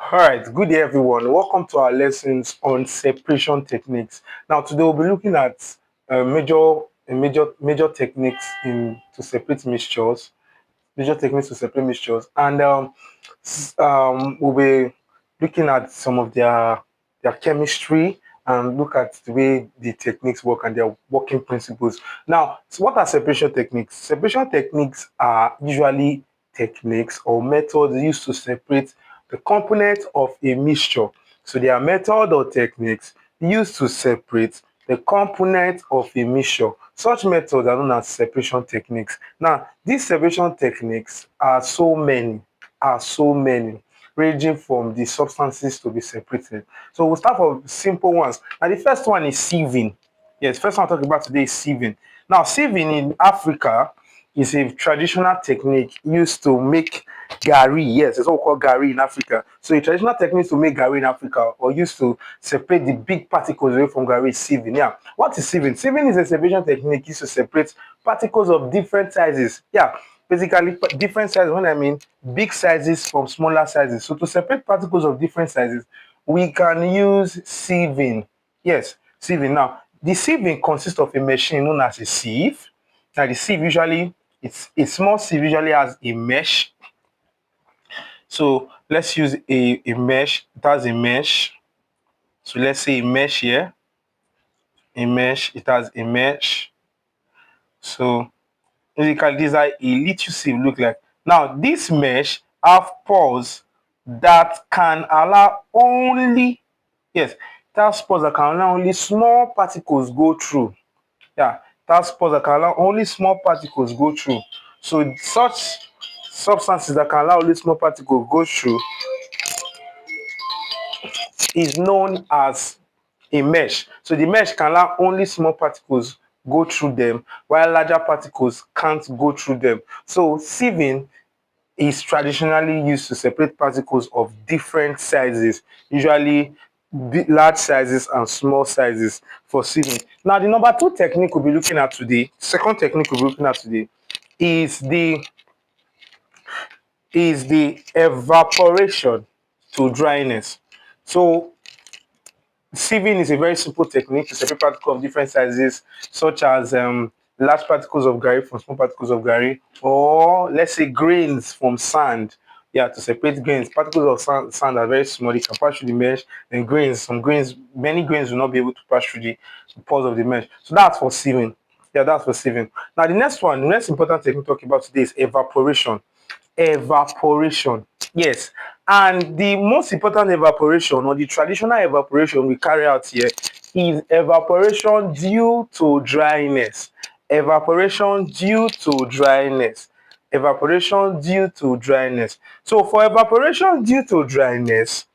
All right, good day everyone. Welcome to our lessons on separation techniques. Now today we'll be looking at major techniques in to separate mixtures, major techniques to separate mixtures, and we'll be looking at some of their chemistry and look at the way the techniques work and their working principles. Now, so what are separation techniques? Separation techniques are usually techniques or methods used to separate the components of a mixture. So they are method or techniques used to separate the components of a mixture. Such methods are known as separation techniques. Now, these separation techniques are so many, ranging from the substances to be separated. So we'll start from simple ones. Now, the first one is sieving. Yes, first one I'm talking about today is sieving. Now, sieving in Africa is a traditional technique used to make gari. Yes, it's what we call gari in Africa. So a traditional technique to make gari in Africa or used to separate the big particles away from gari is sieving. Yeah. What is sieving? Sieving is a separation technique used to separate particles of different sizes. Yeah. Basically, different sizes, when I mean big sizes from smaller sizes. So to separate particles of different sizes, we can use sieving. Yes, sieving. Now, the sieving consists of a machine known as a sieve. Now, the sieve usually, it's a small sieve usually has a mesh. So let's use a mesh. It has a mesh. So let's say a mesh here. A mesh. It has a mesh. So basically, these are a little sieve look like. Now, this mesh have pores that can allow only, yes, it has pores that can allow only small particles go through. Yeah, it has pores that can allow only small particles go through. So such substances that can allow only small particles go through is known as a mesh. So the mesh can allow only small particles go through them, while larger particles can't go through them. So sieving is traditionally used to separate particles of different sizes, usually large sizes and small sizes for sieving. Now, the number two technique we'll be looking at today, second technique we'll be looking at today, is the evaporation to dryness. So sieving is a very simple technique to separate particles of different sizes, such as large particles of gari from small particles of gari, or let's say grains from sand. Yeah, to separate grains. Particles of sand are very small, they can pass through the mesh, and many grains will not be able to pass through the pores of the mesh. So that's for sieving. Yeah, that's for sieving. Now, the next important technique we're talking about today is evaporation. Evaporation. Yes. And the most important evaporation or the traditional evaporation we carry out here is evaporation due to dryness. Evaporation due to dryness. Evaporation due to dryness. So for evaporation due to dryness,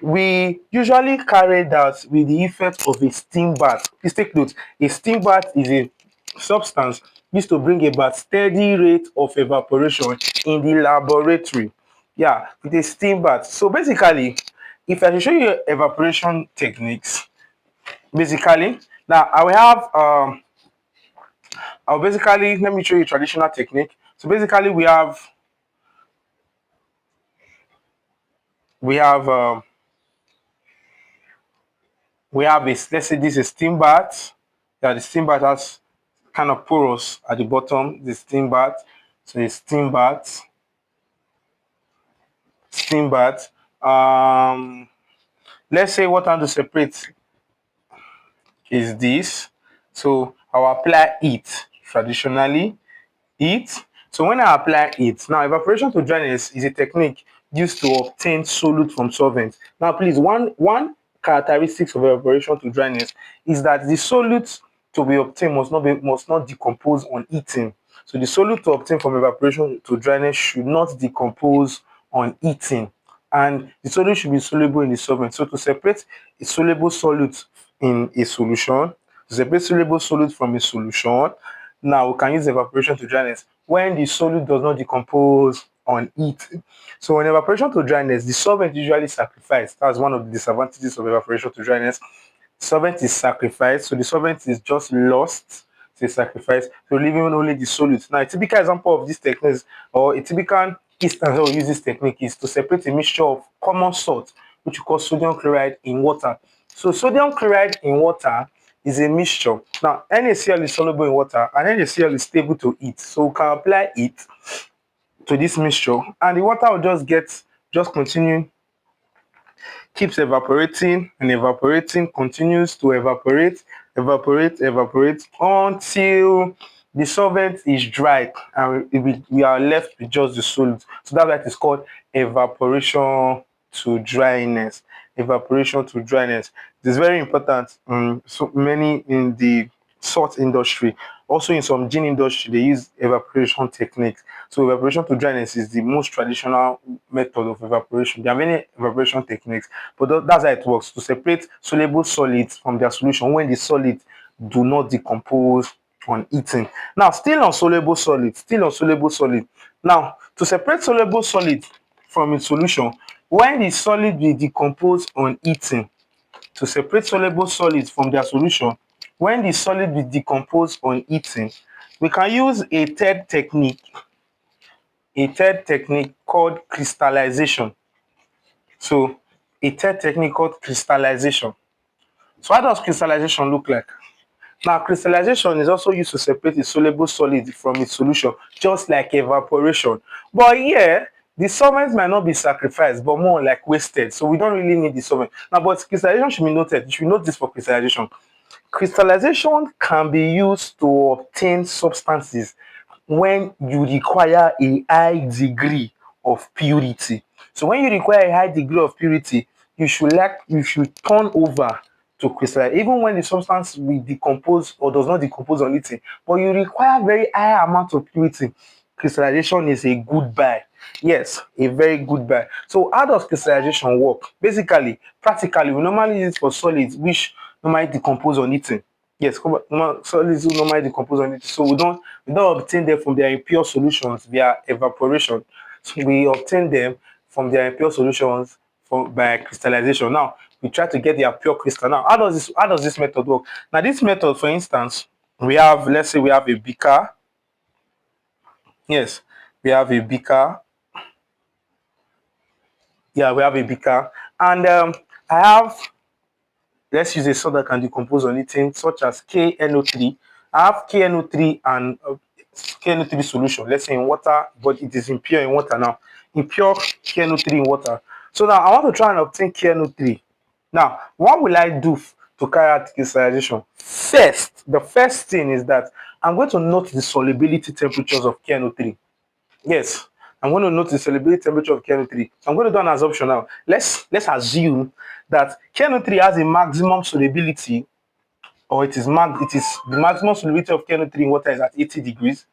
we usually carry that with the effect of a steam bath. Please take note, a steam bath is a substance used to bring about steady rate of evaporation in the laboratory. Yeah, with a steam bath. So basically, if I should show you evaporation techniques, basically, now I'll basically let me show you traditional technique. So basically, we have let's say this is steam bath. Yeah, the steam bath has kind of porous at the bottom. The steam bath. So a steam bath. Let's say what I want to separate is this. So I'll apply heat traditionally. Heat. So when I apply heat, now evaporation to dryness is a technique used to obtain solute from solvent. Now, please, one characteristics of evaporation to dryness is that the solute to be obtained must not decompose on heating. So the solute to obtain from evaporation to dryness should not decompose on heating, and the solute should be soluble in the solvent. So to separate a soluble solute in a solution, to separate soluble solute from a solution, now we can use evaporation to dryness when the solute does not decompose on heat. So in evaporation to dryness, the solvent usually sacrificed. That's one of the disadvantages of evaporation to dryness. Solvent is sacrificed, so the solvent is just lost to sacrifice, so leaving only the solute. Now, a typical example of this technique or a typical instance where we use this technique is to separate a mixture of common salt, which we call sodium chloride, in water. So sodium chloride in water is a mixture. Now, NaCl is soluble in water and NaCl is stable to heat. So we can apply heat to this mixture and the water will just continue, keeps evaporating and evaporating, continues to evaporate until the solvent is dry and we are left with just the solid. So that's why it is called evaporation to dryness. Evaporation to dryness. It is very important. So many in the salt industry, also in some gin industry, they use evaporation techniques. So evaporation to dryness is the most traditional method of evaporation. There are many evaporation techniques, but that's how it works, to separate soluble solids from their solution when the solids do not decompose on heating. Now, still on soluble solid. Now, to separate soluble solid from its solution, when the solid will decompose on heating, to separate soluble solids from their solution, when the solid will decompose on heating, we can use a third technique called crystallization. So a third technique called crystallization. So how does crystallization look like? Now, crystallization is also used to separate a soluble solid from its solution, just like evaporation. But here, the solvent might not be sacrificed, but more like wasted. So we don't really need the solvent. Now, but crystallization should be noted. You should note this for crystallization. Crystallization can be used to obtain substances when you require a high degree of purity. So when you require a high degree of purity, you should turn over to crystallize, even when the substance will decompose or does not decompose on heating, but you require very high amount of purity. Crystallization is a good buy. Yes, a very good buy. So how does crystallization work? Basically, practically, we normally use it for solids which normally decompose on heating. Yes, solids will normally decompose on it. So we don't obtain them from their impure solutions via evaporation. So we obtain them from their impure solutions by crystallization. Now we try to get their pure crystal. Now, how does this method work? Now, this method, for instance, let's say we have a beaker. Yes, we have a beaker. Yeah, we have a beaker, and I have, let's use a salt that can decompose on heating, such as KNO3. I have KNO3 and KNO3 solution, let's say in water, but it is impure in water now. Impure KNO3 in water. So now I want to try and obtain KNO3. Now, what will I do to carry out crystallization? The first thing is that I'm going to note the solubility temperatures of KNO3. Yes, I'm going to note the solubility temperature of KNO3. So I'm going to do an assumption now. Let's assume that KNO3 has a maximum solubility, or it is the maximum solubility of KNO3 in water is at 80 degrees.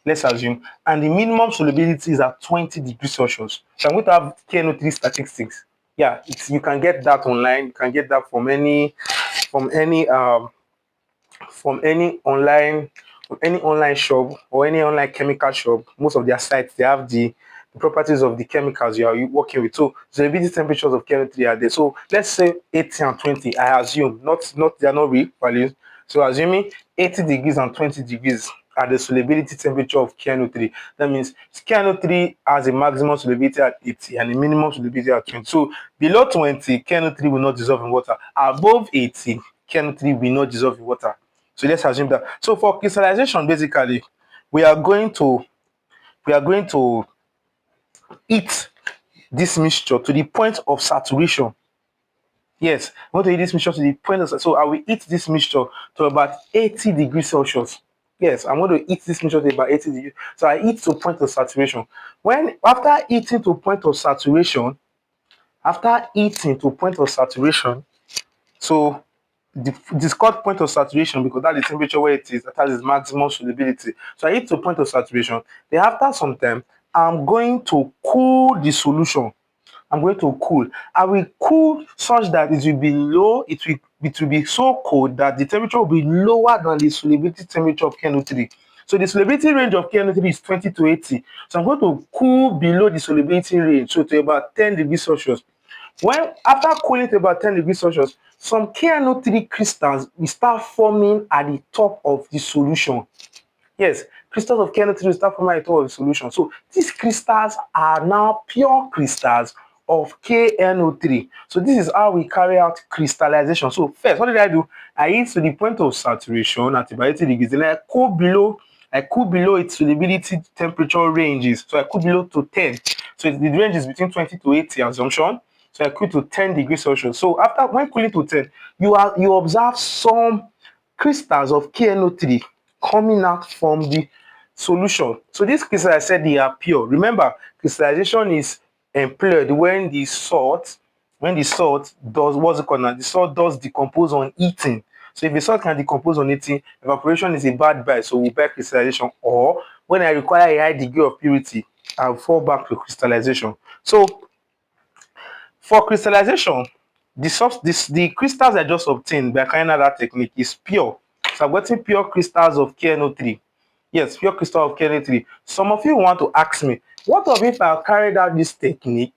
Let's assume, and the minimum solubility is at 20 degrees Celsius. So I'm going to have KNO3 statistics. Yeah, you can get that online. You can get that from any from any online shop or any online chemical shop. Most of their sites, they have the properties of the chemicals you are working with. So solubility temperatures of chemistry are there. So let's say 80 and 20. I assume not they are not real values. So assuming 80 degrees and 20 degrees are the solubility temperature of KNO3. That means KNO3 has a maximum solubility at 80 and a minimum solubility at 20. So below 20, KNO3 will not dissolve in water. Above 80, KNO3 will not dissolve in water. So let's assume that. So for crystallization, basically, we are going to heat this mixture to the point of saturation. Yes, I want to heat this mixture to the point of, so I will heat this mixture to about 80 degrees Celsius. Yes, I'm going to heat this mixture to about 80 degrees. So I heat to point of saturation. After heating to point of saturation, so this called point of saturation because that's the temperature where it is, that has its maximum solubility. So I heat to point of saturation. Then after some time, I'm going to cool the solution. I'm going to cool. I will cool such that it will be low. It will be so cold that the temperature will be lower than the solubility temperature of KNO3. So the solubility range of KNO3 is 20 to 80. So I'm going to cool below the solubility range, so to about 10 degrees Celsius. When after cooling to about 10 degrees Celsius, some KNO3 crystals will start forming at the top of the solution. Yes, Crystals of KNO3 will start forming at the top of the solution. So these crystals are now pure crystals of KNO3. So this is how we carry out crystallization. So first, what did I do? I heat to the point of saturation at about 80 degrees. Then I cool below its solubility temperature ranges. So I cool below to 10. So the range is between 20 to 80 assumption. So I cool to 10 degrees Celsius. So after when cooling to 10, you observe some crystals of KNO3 coming out from the solution. So these crystals, I said they are pure. Remember, crystallization is employed when the salt does what's it called now? The salt does decompose on heating. So if the salt can decompose on heating, evaporation is a bad buy. So we buy crystallization. Or when I require a high degree of purity, I'll fall back to crystallization. So for crystallization, the crystals I just obtained by carrying out that technique is pure. So I'm getting pure crystals of KNO3. Yes, pure crystal of KNO3. Some of you want to ask me, what of if I carried out this technique?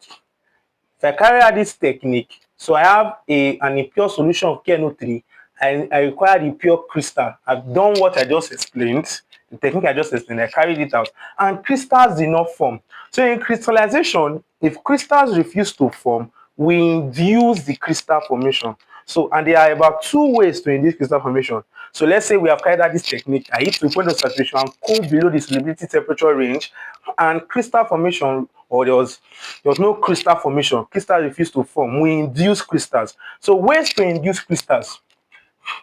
If I carry out this technique, so I have an impure solution of KNO3, and I require the pure crystal. I've done what I just explained, the technique I just explained, I carried it out, and crystals did not form. So in crystallization, if crystals refuse to form, we induce the crystal formation. So, and there are about two ways to induce crystal formation. So let's say we have carried out this technique, I heat to the point of saturation and cool below the solubility temperature range, and crystal formation, or there was no crystal formation. Crystals refuse to form. We induce crystals. So ways to induce crystals.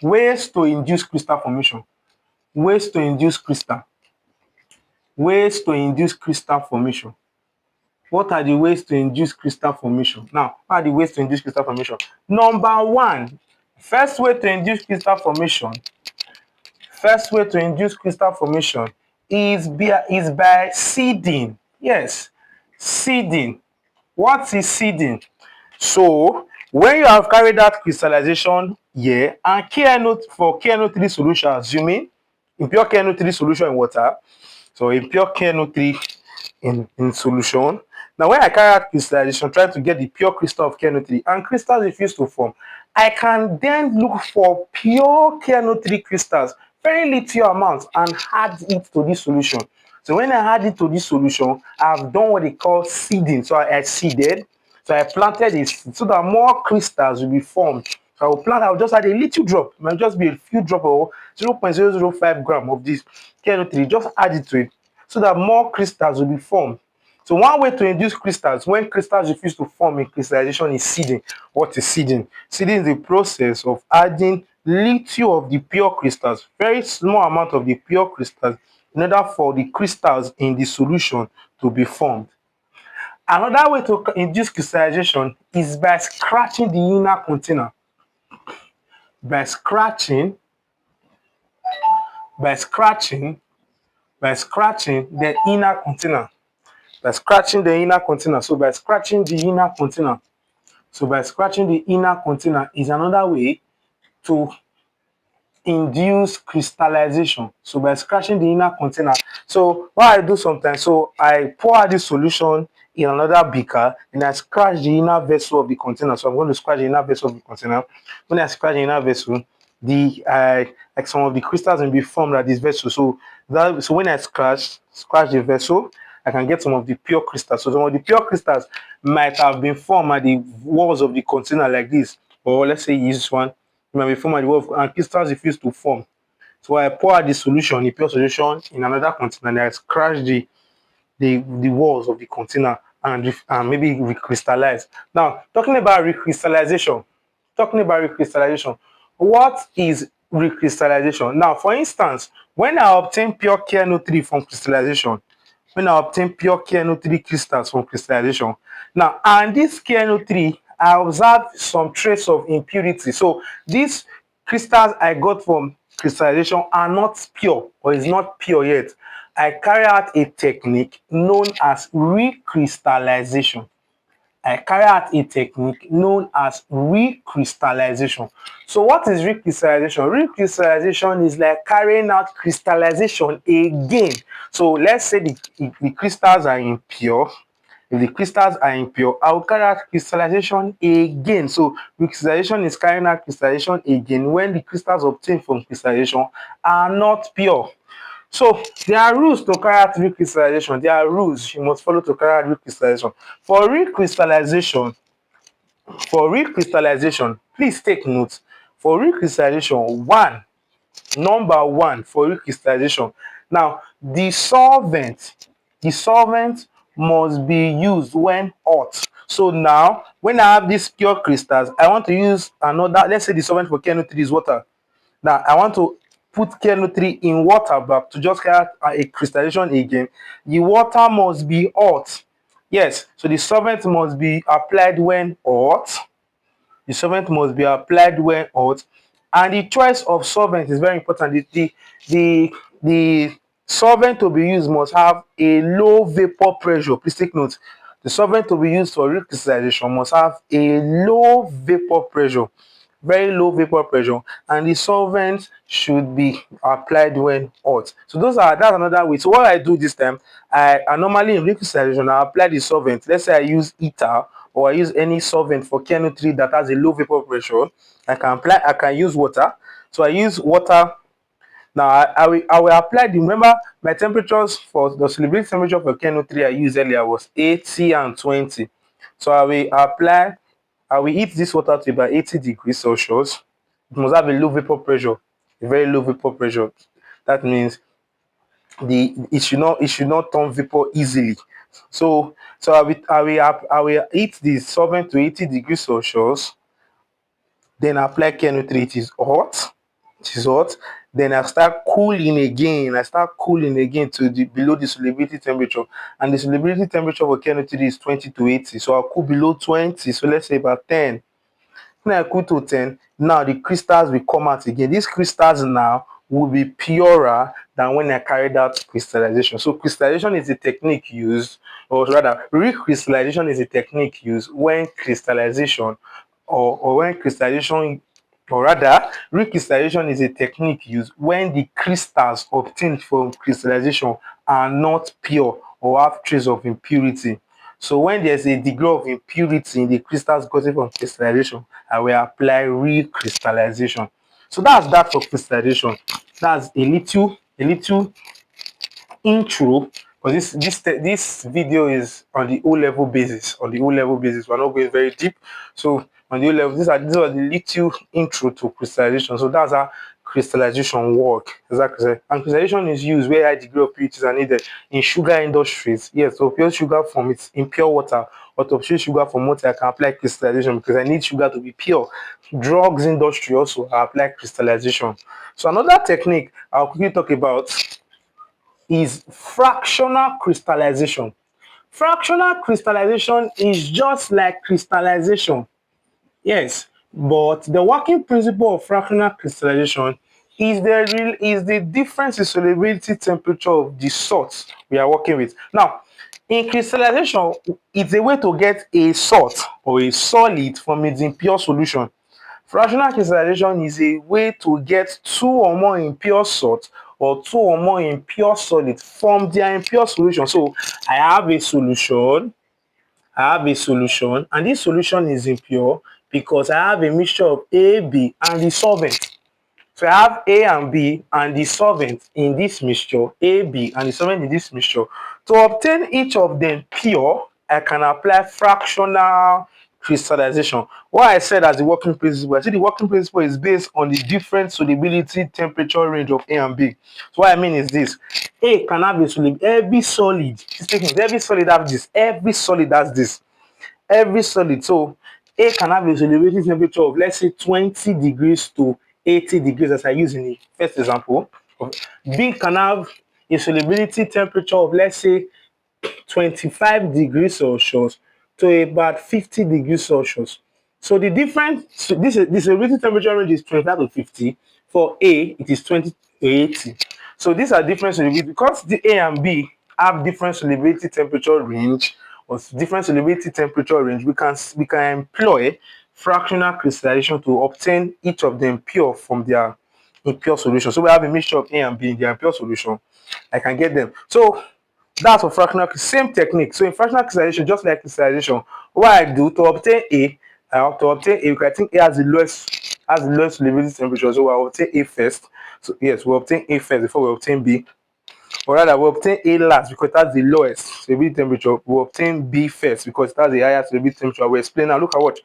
Ways to induce crystal formation. Ways to induce crystal. Ways to induce crystal formation. What are the ways to induce crystal formation? Now, what are the ways to induce crystal formation? Number one, first way to induce crystal formation. First way to induce crystal formation is by seeding. Yes, seeding. What is seeding? So when you have carried out crystallization here, and for KNO3 solution, assuming impure KNO3 solution in water, so impure KNO3 in solution. Now when I carry out crystallization, trying to get the pure crystal of KNO3, and crystals refuse to form, I can then look for pure KNO3 crystals, very little amount, and add it to this solution. So when I add it to this solution, I've done what they call seeding. So I seeded, so I planted it so that more crystals will be formed. So I'll just add a little drop. It might just be a few drop or 0.005 gram of this KNO3. Just add it to it so that more crystals will be formed. So one way to induce crystals when crystals refuse to form in crystallization is seeding. What is seeding? Seeding is the process of adding little of the pure crystals, very small amount of the pure crystals, in order for the crystals in the solution to be formed. Another way to induce crystallization is by scratching the inner container. By scratching, by scratching, by scratching the inner container. By scratching the inner container. So by scratching the inner container. So by scratching the inner container is another way to induce crystallization. So by scratching the inner container. So what I do sometimes, so I pour out this solution in another beaker and I scratch the inner vessel of the container. So I'm going to scratch the inner vessel of the container. When I scratch the inner vessel, like some of the crystals will be formed at this vessel. So when I scratch the vessel, I can get some of the pure crystals. So some of the pure crystals might have been formed at the walls of the container like this, or let's say this one. It might be formed at the wall, and crystals refuse to form. So I pour out the solution, the pure solution, in another container, and I scratch the walls of the container and maybe recrystallize. Now, talking about recrystallization, what is recrystallization? Now, for instance, when I obtain pure KNO3 from crystallization, when I obtain pure KNO3 crystals from crystallization, now, and this KNO3, I observe some trace of impurity. So these crystals I got from crystallization are not pure, or is not pure yet. I carry out a technique known as recrystallization. I carry out a technique known as recrystallization. So what is recrystallization? Recrystallization is like carrying out crystallization again. So let's say the crystals are impure. If the crystals are impure, I will carry out crystallization again. So recrystallization is carrying out crystallization again when the crystals obtained from crystallization are not pure. So there are rules to carry out recrystallization. There are rules you must follow to carry out recrystallization. For recrystallization, please take note. For recrystallization, number one for recrystallization. Now, the solvent must be used when hot. So now, when I have these pure crystals, I want to use another. Let's say the solvent for KNO3 is water. Now, I want to put KNO3 in water back to just create a crystallization again. The water must be hot. Yes, so the solvent must be applied when hot. The solvent must be applied when hot, and the choice of solvent is very important. The solvent to be used must have a low vapor pressure. Please take note. The solvent to be used for recrystallization must have a low vapor pressure, very low vapor pressure, and the solvent should be applied when hot. So that's another way. So what I do this time, I normally in recrystallization I apply the solvent. Let's say I use ether or I use any solvent for KNO3 that has a low vapor pressure. I can use water. So I use water. Now I will apply the, remember my temperatures for the solubility temperature for KNO3 I used earlier was 80 and 20. So I will heat this water to about 80 degrees Celsius. It must have a low vapor pressure, a very low vapor pressure. That means it should not turn vapor easily. So I will heat the solvent to 80 degrees Celsius, then apply KNO3. It is hot. Then I start cooling again. To the below the solubility temperature. And the solubility temperature for KNO3 is 20 to 80. So I'll cool below 20. So let's say about 10. When I cool to 10, now the crystals will come out again. These crystals now will be purer than when I carried out crystallization. So crystallization is a technique used, or rather, recrystallization is a technique used when crystallization, or when crystallization, or rather, recrystallization is a technique used when the crystals obtained from crystallization are not pure or have trace of impurity. So when there's a degree of impurity in the crystals gotten from crystallization, I will apply recrystallization. So that's that for crystallization. That's a little intro, because this video is on the O level basis. We're not going very deep. So on the O level, these are the little intro to crystallization. So that's how crystallization work. Exactly. And crystallization is used where high degree of purities are needed in sugar industries. Yes, so pure sugar from its impure water, or to obtain sugar from water, I can apply crystallization because I need sugar to be pure. Drugs industry also, I apply crystallization. So another technique I'll quickly talk about is fractional crystallization. Fractional crystallization is just like crystallization, yes, but the working principle of fractional crystallization is the difference in solubility temperature of the salts we are working with. Now, in crystallization, it's a way to get a salt or a solid from its impure solution. Fractional crystallization is a way to get two or more impure salts or two or more impure solids from their impure solution. So I have a solution, and this solution is impure because I have a mixture of A, B, and the solvent. So I have A and B and the solvent in this mixture, A, B, and the solvent in this mixture. To obtain each of them pure, I can apply fractional crystallization. What I said as the working principle, I said the working principle is based on the different solubility temperature range of A and B. So what I mean is this: A can have a solubility, every solid has this. Every solid. So A can have a solubility temperature of, let's say, 20 degrees to 80 degrees, as I use in the first example. B can have a solubility temperature of, let's say, 25 degrees Celsius to about 50 degrees Celsius. So the difference, so this solubility temperature range is 25 to 50. For A, it is 20 to 80. So these are different solubility, because the A and B have different solubility temperature range, or different solubility temperature range. We can employ fractional crystallization to obtain each of them pure from their impure solution. So we have a mixture of A and B in their impure solution. I can get them. So that's for fractional, same technique. So in fractional crystallization, just like crystallization, what I do to obtain A, I have to obtain A, because I think A has the lowest solubility temperature. So I'll obtain A first. So yes, we'll obtain A first before we obtain B. or rather we obtain A last because that's the lowest stability temperature. We obtain B first because that's the highest stability temperature. We explain now. Look at what.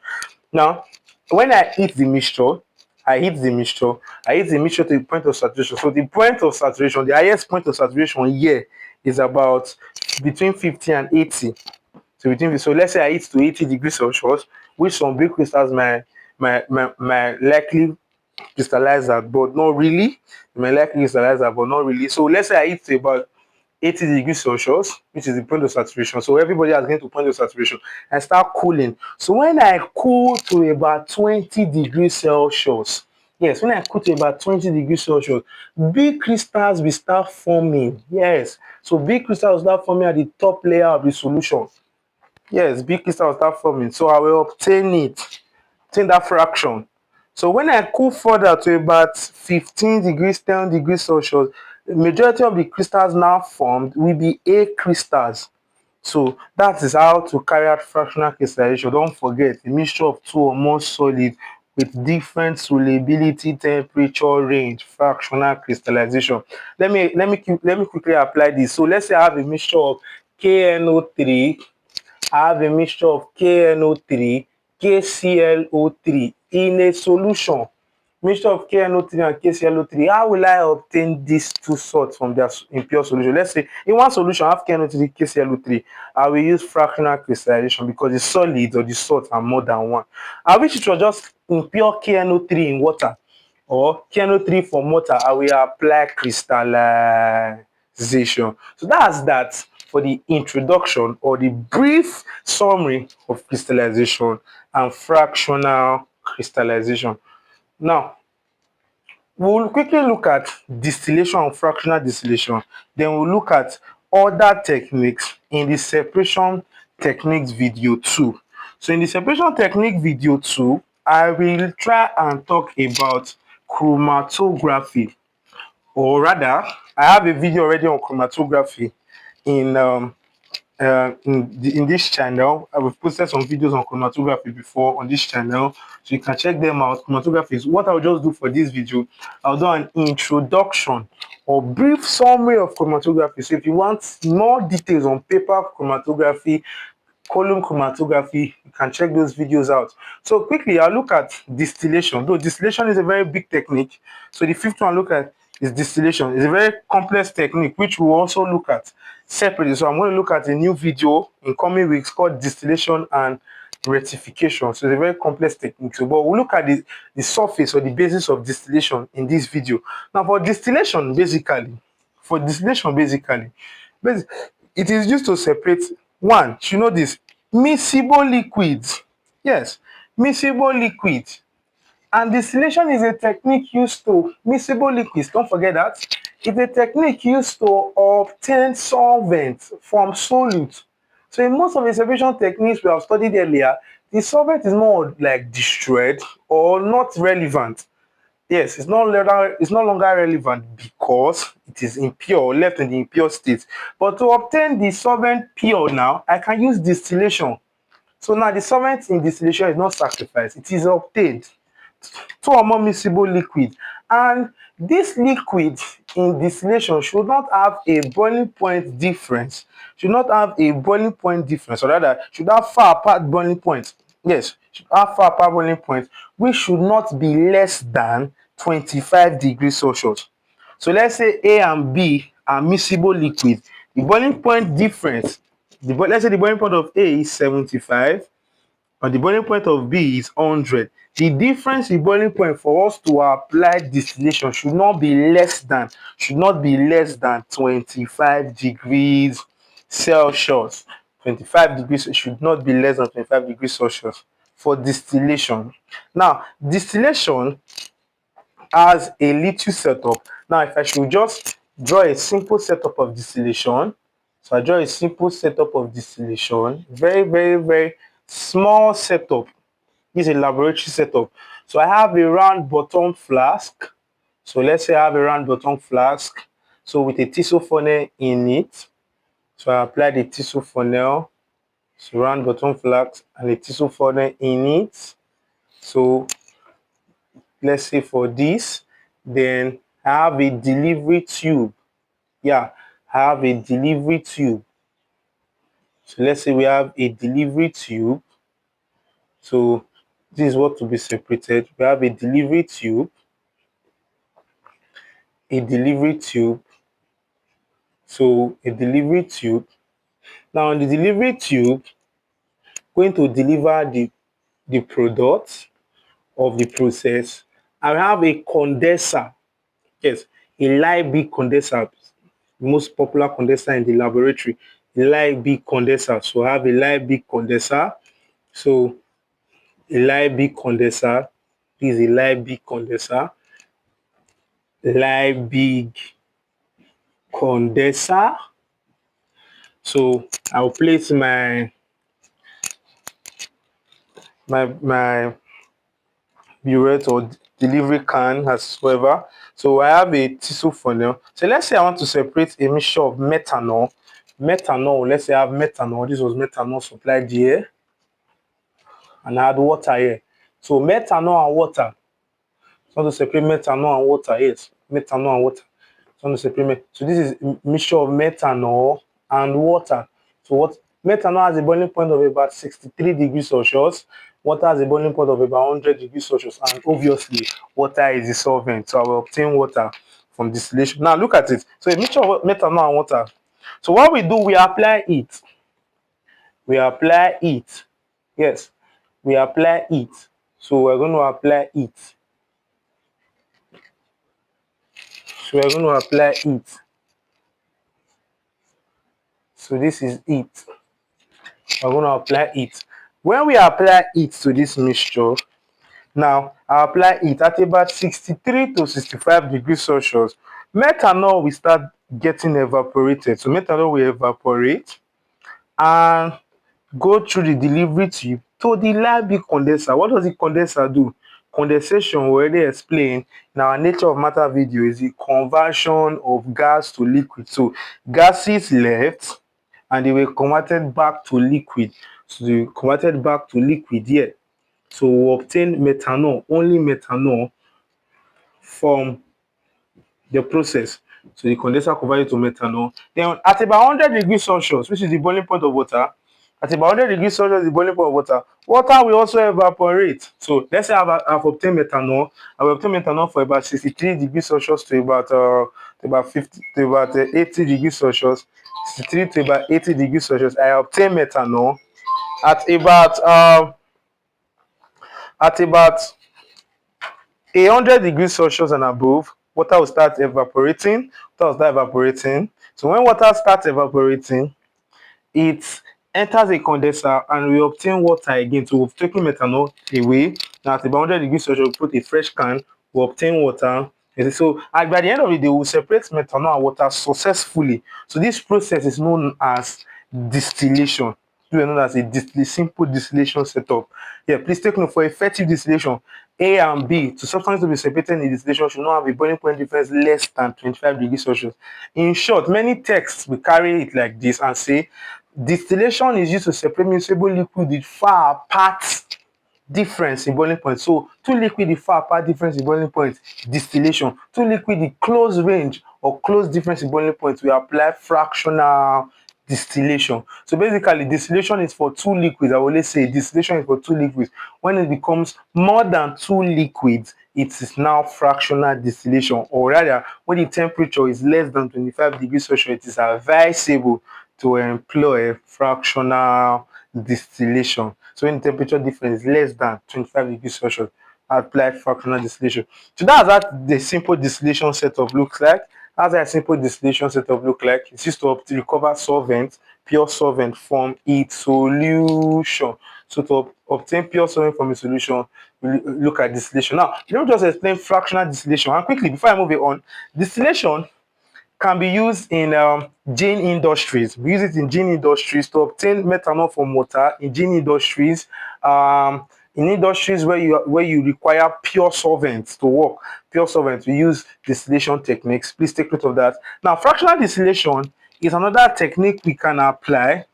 Now, when I heat the mixture, I heat the mixture, I heat the mixture to the point of saturation. So the point of saturation, the highest point of saturation here is about between 50 and 80. So let's say I heat to 80 degrees Celsius, which some big crystals my likely crystallize that, but not really. My likely crystallize that, but not really. So let's say I heat to about 80 degrees Celsius, which is the point of saturation. So everybody has gained to point of saturation and start cooling. So when I cool to about 20 degrees Celsius, yes, when I cool to about 20 degrees Celsius, big crystals will start forming. Yes, so big crystals will start forming at the top layer of the solution. Yes, big crystals will start forming. So I will obtain that fraction. So when I cool further to about 15 degrees, 10 degrees Celsius, the majority of the crystals now formed will be A crystals. So that is how to carry out fractional crystallization. Don't forget, a mixture of two or more solids with different solubility temperature range, fractional crystallization. Let me quickly apply this. So let's say I have a mixture of KNO3, I have a mixture of KNO3, KClO3 in a solution. Mixture of KNO3 and KClO3. How will I obtain these two salts from their impure solution? Let's say in one solution I have KNO3, KClO3. I will use fractional crystallization because the solids or the salts are more than one. I wish it was just impure KNO3 in water or KNO3 from water. I will apply crystallization. So that's that for the introduction or the brief summary of crystallization and fractional crystallization. Now, we'll quickly look at distillation and fractional distillation. Then we'll look at other techniques in the separation techniques video 2. So in the separation technique video 2, I will try and talk about chromatography, or rather, I have a video already on chromatography in in this channel. I've posted some videos on chromatography before on this channel, so you can check them out. Chromatography is what I'll just do for this video. I'll do an introduction or brief summary of chromatography. So if you want more details on paper chromatography, column chromatography, you can check those videos out. So quickly, I'll look at distillation. Though distillation is a very big technique, so the fifth one I'll look at is distillation. It's a very complex technique which we'll also look at separately. So I'm going to look at a new video in coming weeks called distillation and rectification. So it's a very complex technique. So, but we'll look at the surface or the basis of distillation in this video. Now, for distillation basically, it is used to separate one, you know this, miscible liquids. Yes, miscible liquids. And distillation is a technique used to miscible liquids. Don't forget that. It's a technique used to obtain solvent from solute. So in most of the separation techniques we have studied earlier, the solvent is more like destroyed or not relevant. Yes, it's no longer relevant because it is impure, left in the impure state. But to obtain the solvent pure now, I can use distillation. So now the solvent in distillation is not sacrificed, it is obtained. Two or more miscible liquid, and this liquid in distillation should not have a boiling point difference, or rather should have far apart boiling point. Yes, should have far apart boiling point, which should not be less than 25 degrees Celsius. So let's say A and B are miscible liquid. The boiling point difference, let's say the boiling point of A is 75 and the boiling point of B is 100. The difference in boiling point for us to apply distillation should not be less than 25 degrees Celsius. 25 degrees should not be less than 25 degrees Celsius for distillation. Now, distillation has a little setup. Now, if I should just draw a simple setup of distillation, so I draw a simple setup of distillation, very, very, very small setup. This is a laboratory setup. So I have a round bottom flask. So let's say I have a round bottom flask. So with a tissue funnel in it. So I apply the tissue funnel. So round bottom flask and a tissue funnel in it. So let's say for this, then I have a delivery tube. Yeah, I have a delivery tube. So let's say we have a delivery tube. So this is what to be separated. We have a delivery tube, a delivery tube. So a delivery tube. Now on the delivery tube, going to deliver the product of the process. I have a condenser. Yes, a light big condenser, the most popular condenser in the laboratory. A light big condenser. So I have a light big condenser. So a light big condenser. This is a light big condenser. Light big condenser. So I'll place my burette or delivery can as whatever. So I have a tissue funnel. So let's say I want to separate a mixture of methanol. Methanol, let's say I have methanol. This was methanol supplied here. And I had water here. So methanol and water. So I want to separate methanol and water. Yes, methanol and water. So I want to separate. So this is a mixture of methanol and water. So what methanol has a boiling point of about 63 degrees Celsius. Water has a boiling point of about 100 degrees Celsius. And obviously, water is the solvent. So I will obtain water from distillation. Now look at it. So a mixture of methanol and water. So what we do, we apply it. We apply it. Yes, we apply it. So we're going to apply it. So we're going to apply it. So this is it. We're going to apply it. When we apply it to this mixture, now I apply it at about 63 to 65 degrees Celsius. Methanol will start getting evaporated. So methanol will evaporate and go through the delivery tube to the light big condenser. What does the condenser do? Condensation, we already explained in our nature of matter video, is the conversion of gas to liquid. So gases left and they were converted back to liquid. So they converted back to liquid here. So we obtain methanol, only methanol from the process. So the condenser converted to methanol. Then at about 100 degrees Celsius, which is the boiling point of water, at about 100 degrees Celsius, the boiling point of water, water will also evaporate. So let's say I've obtained methanol. I will obtain methanol for about 63 degrees Celsius to about 50 to about 80 degrees Celsius. 63 to about 80 degrees Celsius. I obtain methanol at about 100 degrees Celsius and above. Water will start evaporating. So when water starts evaporating, it enters a condenser and we obtain water again. So we've taken methanol away. Now at about 100 degrees Celsius, we put a fresh can, we obtain water. So by the end of the day, we'll separate methanol and water successfully. So this process is known as distillation. This is known as a simple distillation setup. Yeah, please take note, for effective distillation, A and B, to substances to be separated in distillation, should not have a boiling point difference less than 25 degrees Celsius. In short, many texts will carry it like this and say distillation is used to separate miscible liquid with far apart difference in boiling point. So two liquid the far apart difference in boiling point, distillation. Two liquid the close range or close difference in boiling point, we apply fractional distillation. So basically distillation is for two liquids. I will always say distillation is for two liquids. When it becomes more than two liquids, it is now fractional distillation, or rather when the temperature is less than 25 degrees Celsius, it is advisable to employ fractional distillation. So when the temperature difference is less than 25 degrees Celsius, apply fractional distillation. So that's what the simple distillation setup looks like. That's how a simple distillation setup look like. It's used to recover solvent, pure solvent from its solution. So to obtain pure solvent from a solution, we look at distillation. Now, let me just explain fractional distillation. And quickly, before I move it on, distillation can be used in gin industries. We use it in gin industries to obtain methanol from water in gin industries. In industries where you require pure solvents to work, pure solvents, we use distillation techniques. Please take note of that. Now, fractional distillation is another technique we can apply.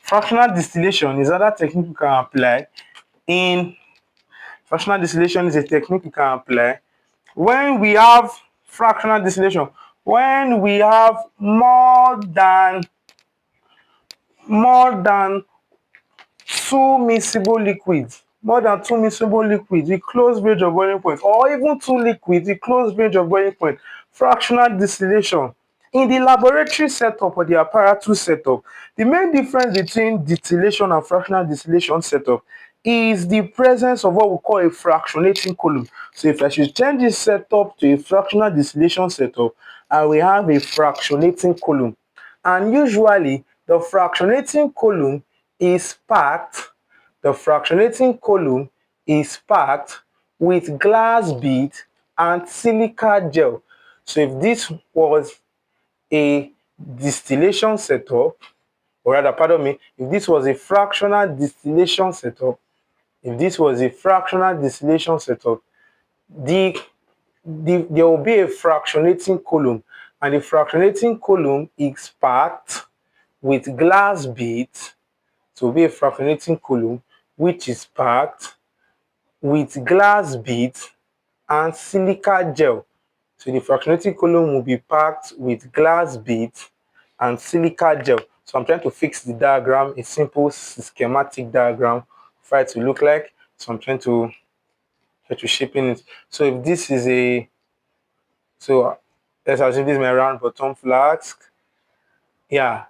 Fractional distillation is another technique we can apply in Fractional distillation is a technique we can apply when we have fractional distillation. when we have more than two miscible liquids, the close range of boiling point, or even two liquids, the close range of boiling point, fractional distillation. In the laboratory setup or the apparatus setup, the main difference between distillation and fractional distillation setup is the presence of what we call a fractionating column. So if I should change this setup to a fractional distillation setup, I will have a fractionating column. And usually the fractionating column is packed the fractionating column is packed with glass bead and silica gel. So if this was a distillation setup, or rather, pardon me, if this was a fractional distillation setup, the, there will be a fractionating column, and the fractionating column is packed with glass beads. So it will be a fractionating column which is packed with glass beads and silica gel. So the fractionating column will be packed with glass beads and silica gel. So I'm trying to fix the diagram, a simple schematic diagram for it to look like. So I'm trying to shape it. So if this is let's assume this is my round bottom flask. Yeah.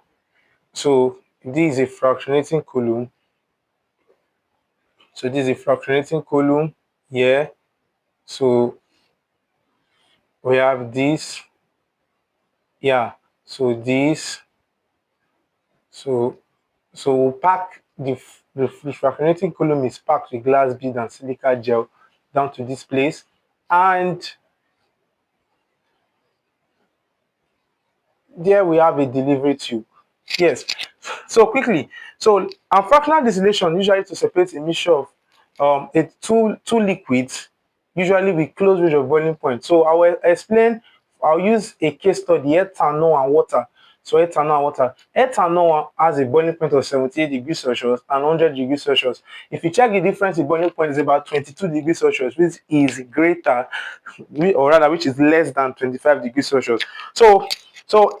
So this is a fractionating column. So this is a fractionating column here. So we have this. Yeah. So this. So we'll pack the fractionating column is packed with glass bead and silica gel down to this place, and there we have a delivery tube. Yes. So quickly, fractional distillation usually to separate a mixture of two liquids, usually with close range of boiling point. So I will explain. I'll use a case study: ethanol and water. So ethanol and water. Ethanol has a boiling point of 78 degrees Celsius and 100 degrees Celsius. If you check the difference in boiling point, is about 22 degrees Celsius, which is greater, or rather, which is less than 25 degrees Celsius. So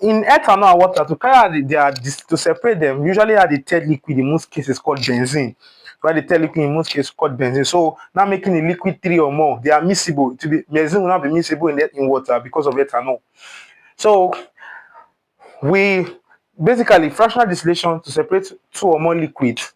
in ethanol and water, to carry out to separate them, usually add the third liquid, in most cases called benzene. Where the third liquid in most cases called benzene. So now making a liquid three or more, they are miscible. Benzene will not be miscible in water because of ethanol. So we basically fractional distillation to separate two or more liquids.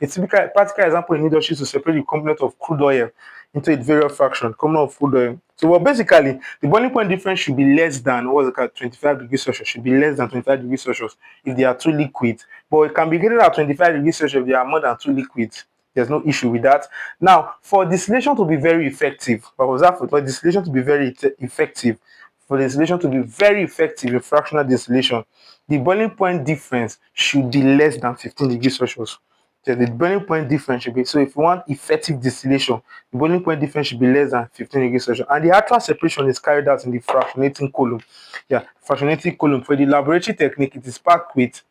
A typical practical example in industry is to separate the component of crude oil into its various fraction, component of crude oil. So well, basically the boiling point difference should be less than 25 degrees Celsius, should be less than 25 degrees Celsius if there are two liquids. But it can be greater than 25 degrees Celsius if there are more than two liquids. There's no issue with that. Now, for distillation to be very effective, for distillation to be very effective, in fractional distillation, the boiling point difference should be less than 15 degrees Celsius. So the boiling point difference should be, so if you want effective distillation, the boiling point difference should be less than 15 degrees Celsius. And the actual separation is carried out in the fractionating column. Yeah, fractionating column. For the laboratory technique, it is packed with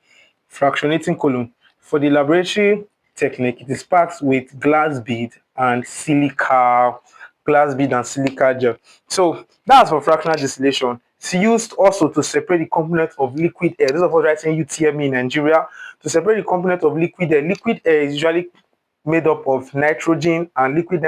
fractionating column. For the laboratory technique, it is packed with glass bead and silica gel. So that's for fractional distillation. It's used also to separate the component of liquid air. Those of us writing Utme in Nigeria, to separate the component of liquid air. Liquid air is usually made up of nitrogen and liquid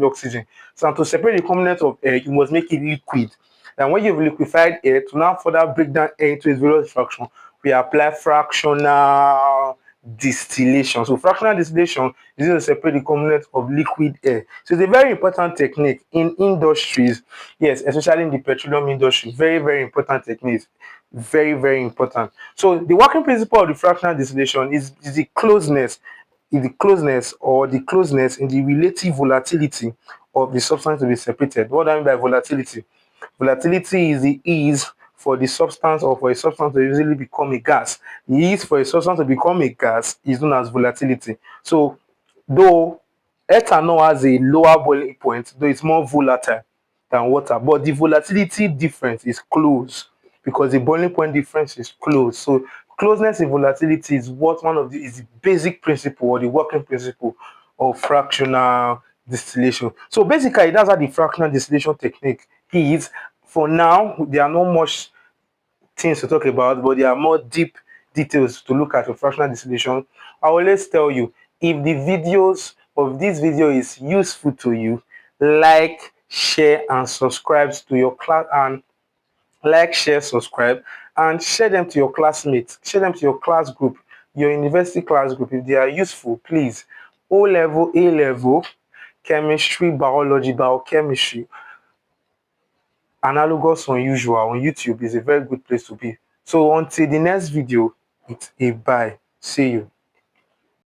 oxygen. So to separate the component of air, you must make it liquid. And when you've liquefied air, to now further break down air into its various fractions, we apply fractional distillation. So fractional distillation is used to separate the components of liquid air. So it's a very important technique in industries, yes, especially in the petroleum industry. Very, very important technique. Very, very important. So the working principle of the fractional distillation is the closeness in the relative volatility of the substance to be separated. What do I mean by volatility? Volatility is the ease for the substance or for a substance to easily become a gas. The ease for a substance to become a gas is known as volatility. So though ethanol has a lower boiling point, though it's more volatile than water, but the volatility difference is close because the boiling point difference is close. So closeness in volatility is the basic principle or the working principle of fractional distillation. So basically, that's how the fractional distillation technique is. For now, there are not much things to talk about, but there are more deep details to look at for fractional distillation. I always tell you, if the videos of this video is useful to you, like, share, and subscribe to your class, and like, share, subscribe, and share them to your classmates, share them to your class group, your university class group. If they are useful, please. O level, A level, chemistry, biology, biochemistry, analogous unusual on YouTube is a very good place to be. So until the next video, it's a bye. See you.